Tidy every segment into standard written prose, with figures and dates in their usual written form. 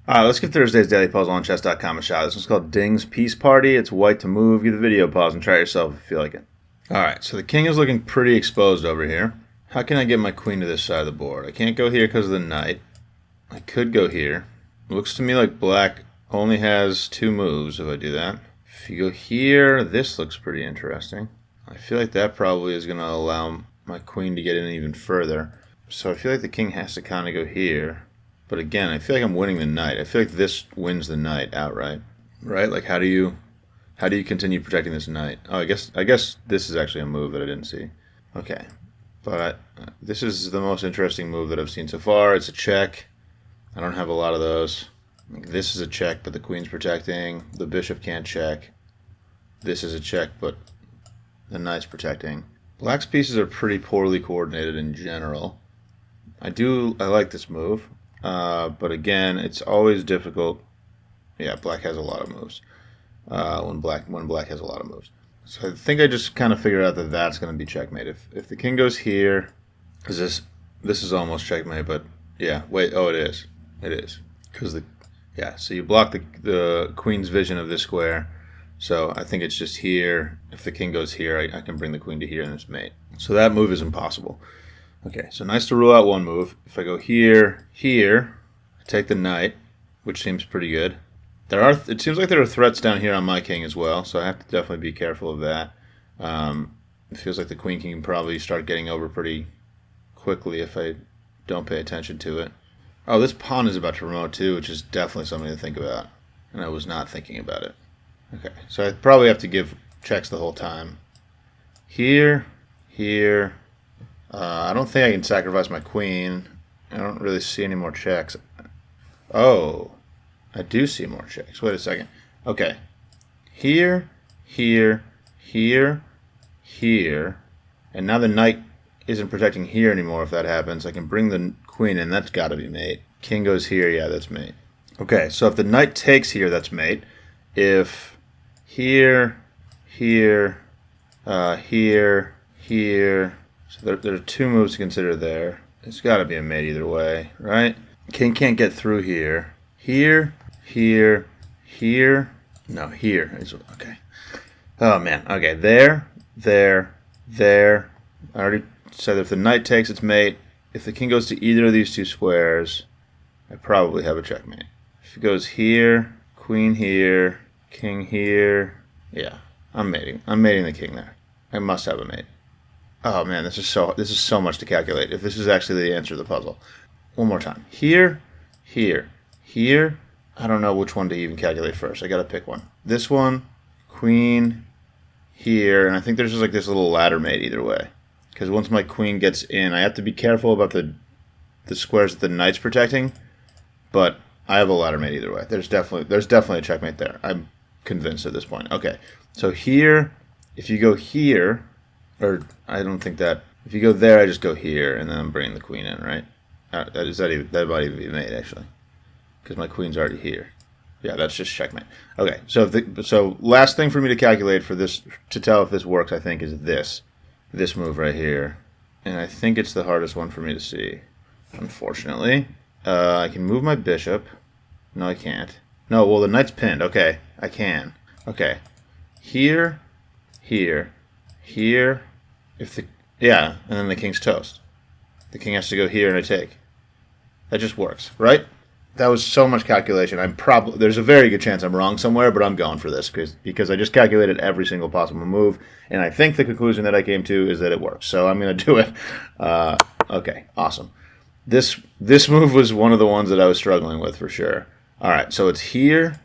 Alright, let's give Thursday's Daily Puzzle on chess.com a shot. This one's called Ding's Peace Party. It's white to move. Give the video a pause and try it yourself if you feel like it. Alright, so the king is looking pretty exposed over here. How can I get my queen to this side of the board? I can't go here because of the knight. I could go here. It looks to me like black only has 2 moves if I do that. If you go here, this looks pretty interesting. I feel like that probably is going to allow my queen to get in even further. So I feel like the king has to kind of go here. But again, I feel like I'm winning the knight. I feel like this wins the knight outright. Right? Like how do you continue protecting this knight? Oh, I guess this is actually a move that I didn't see. Okay. But this is the most interesting move that I've seen so far. It's a check. I don't have a lot of those. This is a check, but the queen's protecting. The bishop can't check. This is a check, but the knight's protecting. Black's pieces are pretty poorly coordinated in general. I like this move. But again, it's always difficult. Yeah, black has a lot of moves. When black has a lot of moves. So I think I just kind of figured out that that's going to be checkmate. If the king goes here, because this is almost checkmate, but yeah, wait, oh, it is. It is. So you block the queen's vision of this square. So I think it's just here. If the king goes here, I can bring the queen to here and it's mate. So that move is impossible. Okay, so nice to rule out one move. If I go here, I take the knight, which seems pretty good. It seems like there are threats down here on my king as well, so I have to definitely be careful of that. It feels like the queen can probably start getting over pretty quickly if I don't pay attention to it. Oh, this pawn is about to promote too, which is definitely something to think about, and I was not thinking about it. Okay, so I probably have to give checks the whole time. Here. I don't think I can sacrifice my queen. I don't really see any more checks. Oh, I do see more checks. Wait a second. Okay. Here. And now the knight isn't protecting here anymore if that happens. I can bring the queen in. That's got to be mate. King goes here. Yeah, that's mate. Okay, so if the knight takes here, that's mate. If here. So there are 2 moves to consider there. It's got to be a mate either way, right? King can't get through here. Here. No, here is okay. Oh man. Okay, there. I already said that if the knight takes, it's mate. If the king goes to either of these 2 squares, I probably have a checkmate. If it goes here, queen here, king here, yeah, I'm mating. I'm mating the king there. I must have a mate. Oh man, this is so much to calculate. If this is actually the answer to the puzzle. One more time. Here. I don't know which one to even calculate first. I gotta pick one. This one, queen, here, and I think there's just like this little ladder mate either way. Because once my queen gets in, I have to be careful about the squares that the knight's protecting. But I have a ladder mate either way. There's definitely a checkmate there. I'm convinced at this point. Okay, so here, if you go here. Or I don't think that. If you go there, I just go here, and then I'm bringing the queen in, right? That might even be mate actually, because my queen's already here. Yeah, that's just checkmate. Okay, so last thing for me to calculate for this to tell if this works, I think, is this move right here, and I think it's the hardest one for me to see. Unfortunately, I can move my bishop. No, I can't. No, well the knight's pinned. Okay, I can. Okay, here. And then the king's toast. The king has to go here and I take. That just works, right? That was so much calculation. There's a very good chance I'm wrong somewhere, but I'm going for this because I just calculated every single possible move, and I think the conclusion that I came to is that it works. So I'm going to do it. Okay, awesome. This move was one of the ones that I was struggling with for sure. All right, so it's here.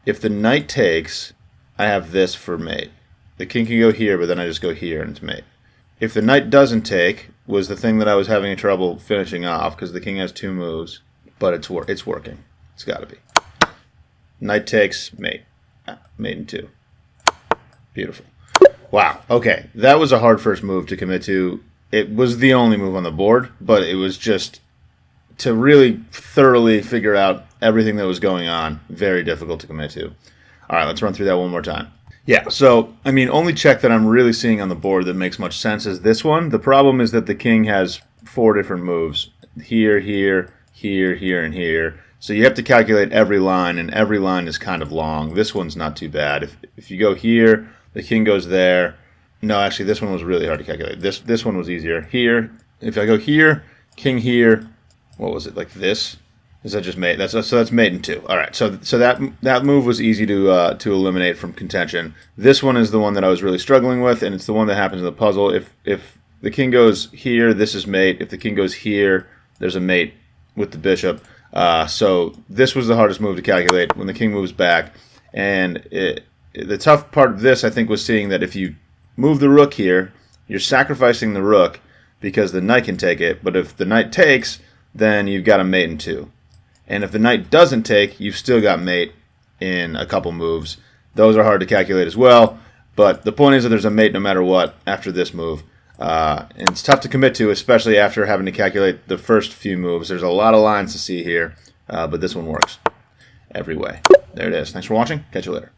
If the knight takes, I have this for mate. The king can go here, but then I just go here and it's mate. If the knight doesn't take, was the thing that I was having trouble finishing off because the king has 2 moves, but it's working. It's got to be. Knight takes, mate. Mate in 2. Beautiful. Wow. Okay, that was a hard first move to commit to. It was the only move on the board, but it was just to really thoroughly figure out everything that was going on. Very difficult to commit to. All right, let's run through that one more time. Yeah, so, I mean, only check that I'm really seeing on the board that makes much sense is this one. The problem is that the king has 4 different moves. Here, and here. So you have to calculate every line, and every line is kind of long. This one's not too bad. If you go here, the king goes there. No, actually, this one was really hard to calculate. This one was easier. Here, if I go here, king here, what was it, like this? Is that just mate? That's mate in 2. All right, so that move was easy to eliminate from contention. This one is the one that I was really struggling with, and it's the one that happens in the puzzle. If the king goes here, this is mate. If the king goes here, there's a mate with the bishop. So this was the hardest move to calculate when the king moves back. And the tough part of this, I think, was seeing that if you move the rook here, you're sacrificing the rook because the knight can take it. But if the knight takes, then you've got a mate in 2. And if the knight doesn't take, you've still got mate in a couple moves. Those are hard to calculate as well. But the point is that there's a mate no matter what after this move. And it's tough to commit to, especially after having to calculate the first few moves. There's a lot of lines to see here, but this one works every way. There it is. Thanks for watching. Catch you later.